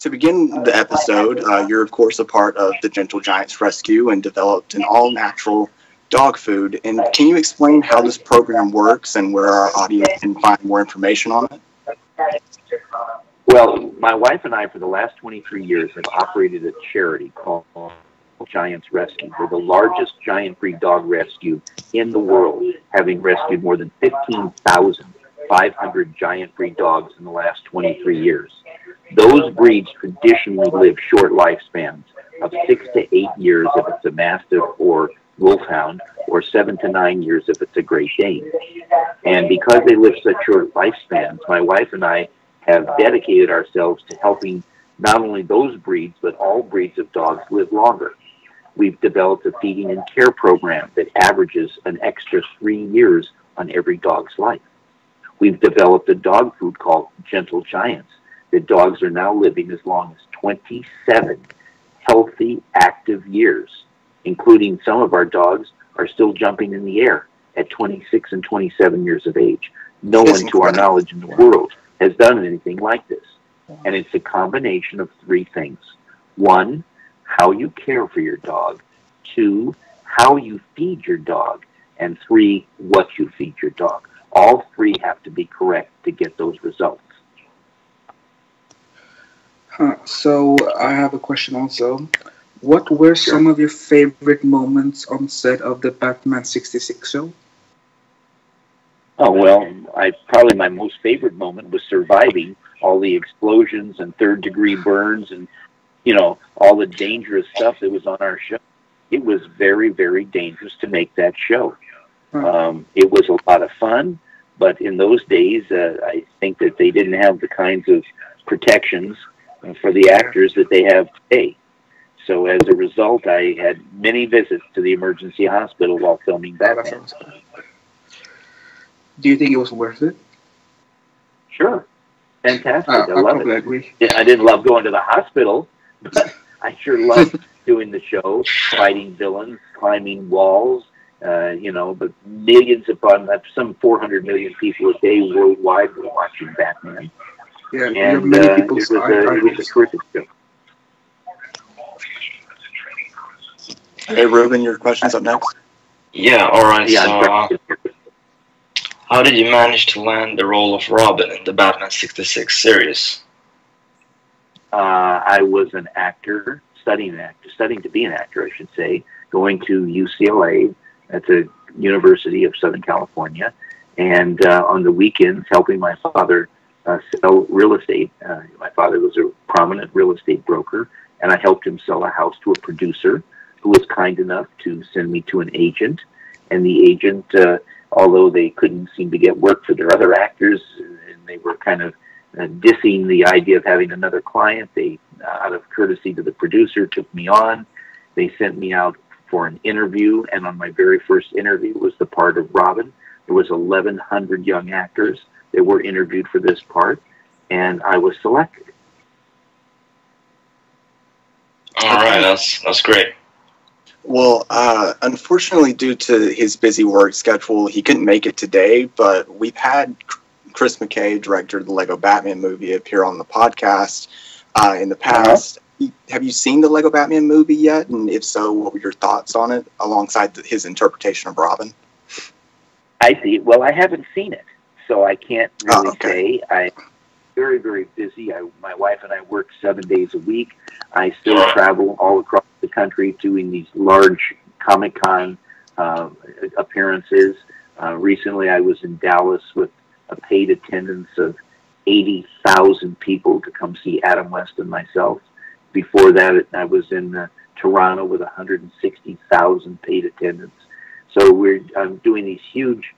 To begin the episode, you're of course a part of the Gentle Giants Rescue and developed an all-natural dog food. And can you explain how this program works and where our audience can find more information on it? Well, my wife and I, for the last 23 years, have operated a charity called Giants Rescue. We're the largest giant-free dog rescue in the world, having rescued more than 15,500 giant-free dogs in the last 23 years. Those breeds traditionally live short lifespans of 6 to 8 years if it's a Mastiff or Wolfhound, or 7 to 9 years if it's a Great Dane. And because they live such short lifespans, my wife and I have dedicated ourselves to helping not only those breeds, but all breeds of dogs live longer. We've developed a feeding and care program that averages an extra 3 years on every dog's life. We've developed a dog food called Gentle Giants that dogs are now living as long as 27 healthy, active years, including some of our dogs are still jumping in the air at 26 and 27 years of age. No one, to our knowledge, in the world has done anything like this. And it's a combination of 3 things. 1, how you care for your dog. 2, how you feed your dog. And 3, what you feed your dog. All 3 have to be correct to get those results. So I have a question also. What were some of your favorite moments on set of the Batman 66 show? Oh, well, probably my most favorite moment was surviving all the explosions and third-degree burns and, all the dangerous stuff that was on our show. It was very, very dangerous to make that show. It was a lot of fun, but in those days, I think that they didn't have the kinds of protections for the actors that they have today. So as a result, I had many visits to the emergency hospital while filming Batman. Do you think it was worth it? Sure. Fantastic. I love it. Agree. Yeah, I didn't love going to the hospital, but I sure loved doing the show, fighting villains, climbing walls, but millions upon some 400 million people a day worldwide were watching Batman. Yeah, and many people it was a terrific show. Hey, Ruben, your question's up next. Yeah, alright, Yeah, so how did you manage to land the role of Robin in the Batman 66 series? I was an actor, studying to be an actor, I should say, going to UCLA at the University of Southern California, and on the weekends helping my father sell real estate. My father was a prominent real estate broker, and I helped him sell a house to a producer who was kind enough to send me to an agent. And the agent, although they couldn't seem to get work for their other actors, and they were kind of dissing the idea of having another client, they, out of courtesy to the producer, took me on. They sent me out for an interview, and on my very first interview was the part of Robin. There was 1,100 young actors that were interviewed for this part, and I was selected. All right, that's great. Well, unfortunately, due to his busy work schedule, he couldn't make it today, but we've had Chris McKay, director of the Lego Batman movie, appear on the podcast in the past. Have you seen the Lego Batman movie yet? And if so, what were your thoughts on it alongside his interpretation of Robin? I see. Well, I haven't seen it, so I can't really say. I'm very, very busy. My wife and I work 7 days a week. I still travel all across the country doing these large Comic-Con appearances. Recently, I was in Dallas with a paid attendance of 80,000 people to come see Adam West and myself. Before that, I was in Toronto with 160,000 paid attendance. So we're doing these huge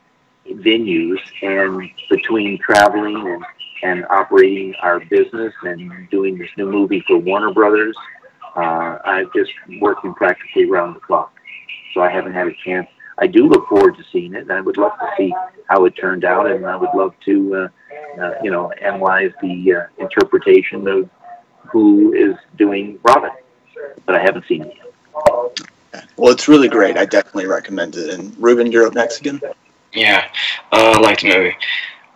venues, and between traveling and operating our business and doing this new movie for Warner Brothers, I've just working practically around the clock. So I haven't had a chance. I do look forward to seeing it, and I would love to see how it turned out, and I would love to, analyze the interpretation of who is doing Robin. But I haven't seen it yet. Well, it's really great. I definitely recommend it. And Ruben, you're up next again. Yeah, I like the movie.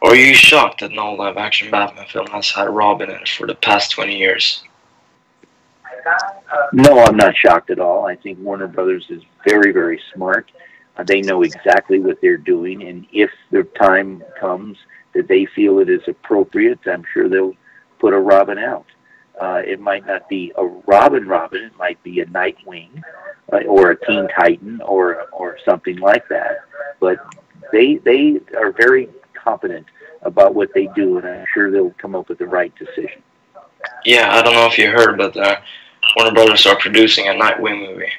Are you shocked that no live-action Batman film has had Robin in it for the past 20 years? No, I'm not shocked at all. I think Warner Brothers is very, very smart. They know exactly what they're doing, and if the time comes that they feel it is appropriate, I'm sure they'll put a Robin out. It might not be a Robin, it might be a Nightwing or a Teen Titan or something like that. But they are very competent about what they do, and I'm sure they'll come up with the right decision. Yeah, I don't know if you heard, but Warner Brothers are producing a Nightwing movie.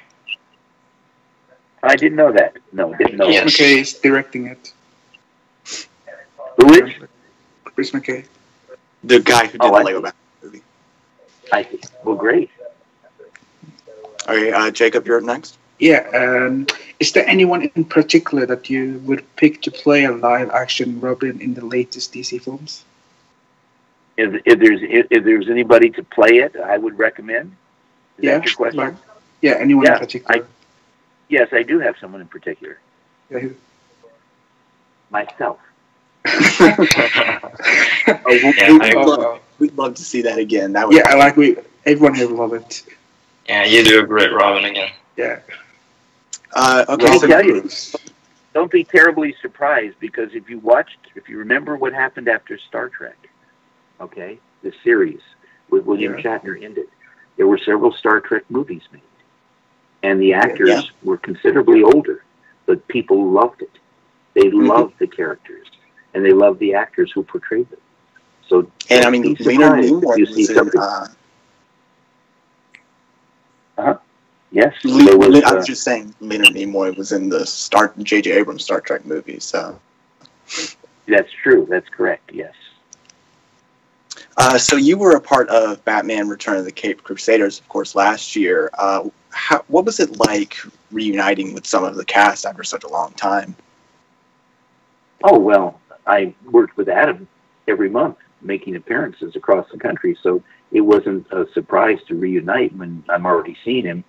I didn't know that. No, didn't know. Chris McKay is directing it. Who is? Chris McKay. The guy who did the Lego Batman movie. I see. Well, great. Okay, Jacob, you're up next. Yeah. Is there anyone in particular that you would pick to play a live-action Robin in the latest DC films? If there's anybody to play it, I would recommend. Is that your question? Anyone in particular. Yes, I do have someone in particular. Yeah, who? Myself. We'd love to see that again. That would everyone here would love it. Yeah, you do a great Robin again. Yeah. Okay, so tell you, don't be terribly surprised, because if you remember what happened after Star Trek, okay, the series with William Shatner ended, there were several Star Trek movies made. And the actors were considerably older, but people loved it. They loved the characters, and they loved the actors who portrayed them. So, and I mean, Leonard Nimoy was in. Yes, I was just saying, Leonard Nimoy was in the J.J. Abrams Star Trek movie. So that's true. That's correct. Yes. So you were a part of Batman: Return of the Caped Crusaders, of course, last year. What was it like reuniting with some of the cast after such a long time? Oh, well, I worked with Adam every month, making appearances across the country, so it wasn't a surprise to reunite when I'm already seeing him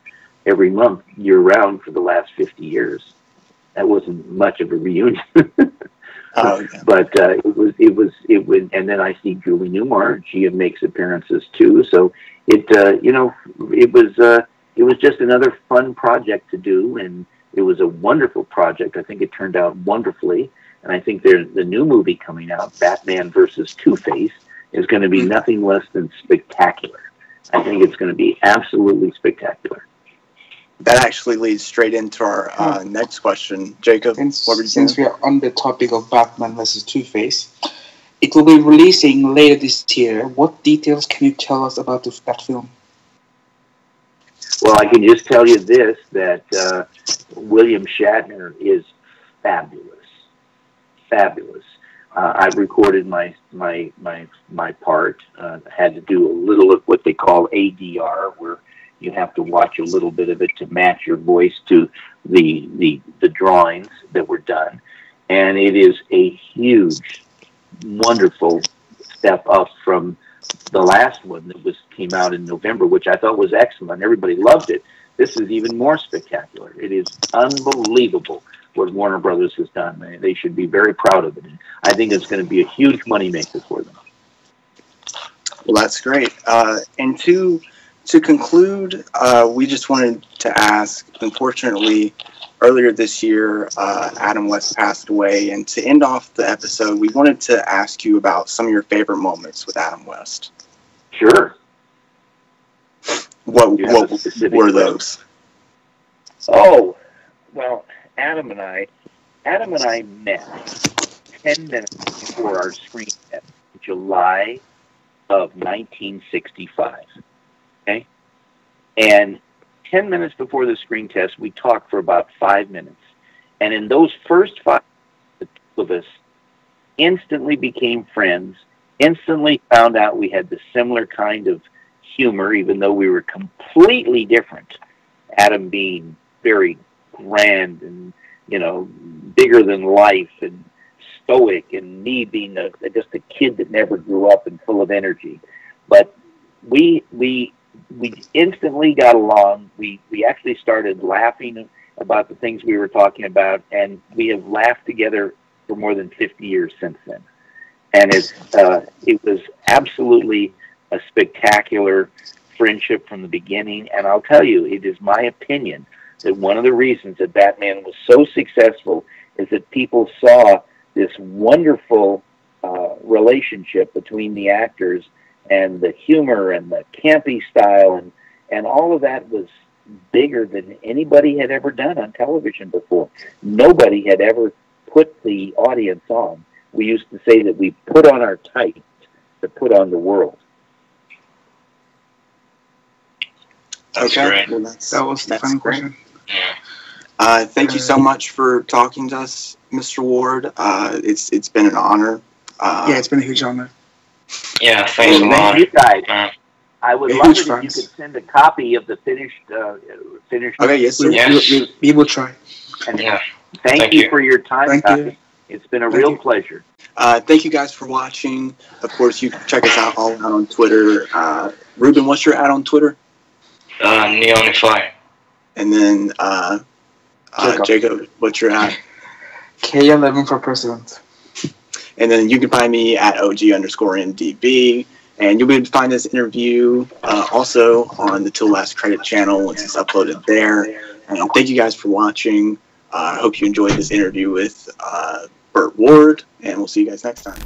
every month, year-round, for the last 50 years. That wasn't much of a reunion. But it was, and then I see Julie Newmar. She makes appearances too. So it was just another fun project to do, and it was a wonderful project. I think it turned out wonderfully, and I think the new movie coming out, Batman versus Two-Face, is going to be nothing less than spectacular. I think it's going to be absolutely spectacular. That actually leads straight into our next question. Jacob, since we are on the topic of Batman vs. Two-Face, it will be releasing later this year. What details can you tell us about that film? Well, I can just tell you this, that William Shatner is fabulous. Fabulous. I've recorded my part. Had to do a little of what they call ADR, where you have to watch a little bit of it to match your voice to the drawings that were done. And it is a huge, wonderful step up from the last one that came out in November, which I thought was excellent. Everybody loved it. This is even more spectacular. It is unbelievable what Warner Brothers has done. They should be very proud of it. I think it's going to be a huge moneymaker for them. Well, that's great. And to conclude, we just wanted to ask, unfortunately, earlier this year, Adam West passed away. And to end off the episode, we wanted to ask you about some of your favorite moments with Adam West. Sure. What were those? Oh, well, Adam and I met 10 minutes before our screen test, July of 1965. Okay? And 10 minutes before the screen test, we talked for about 5 minutes. And in those first 5 minutes, the two of us instantly became friends, instantly found out we had the similar kind of humor, even though we were completely different. Adam being very grand and, bigger than life and stoic, and me being just a kid that never grew up and full of energy. But we instantly got along. We actually started laughing about the things we were talking about, and we have laughed together for more than 50 years since then. And it was absolutely a spectacular friendship from the beginning. And I'll tell you, it is my opinion that one of the reasons that Batman was so successful is that people saw this wonderful relationship between the actors, and the humor and the campy style, and all of that was bigger than anybody had ever done on television before. Nobody had ever put the audience on. We used to say that we put on our tights to put on the world. Okay, well, That was the final question. Yeah. Thank you so much for talking to us, Mr. Ward. It's been an honor. Yeah, it's been a huge honor. Yeah, thanks a lot. Thank you guys. I would Yeah, love huge it if you fans. could send a copy of the finished. Okay, yes, sir. Yes. We will try. And Yeah. thank Thank you you. for your time, Thank Kaki. you. It's been a Thank real you. pleasure. Thank you guys for watching. Of course, you can check us out all out on Twitter. Ruben, what's your ad on Twitter? Neonify. And then Jacob. Jacob, what's your ad? K11 for president. And then you can find me at OG_MDB. And you'll be able to find this interview also on the Till Last Credit channel once it's uploaded there. And thank you guys for watching. I hope you enjoyed this interview with Burt Ward, and we'll see you guys next time.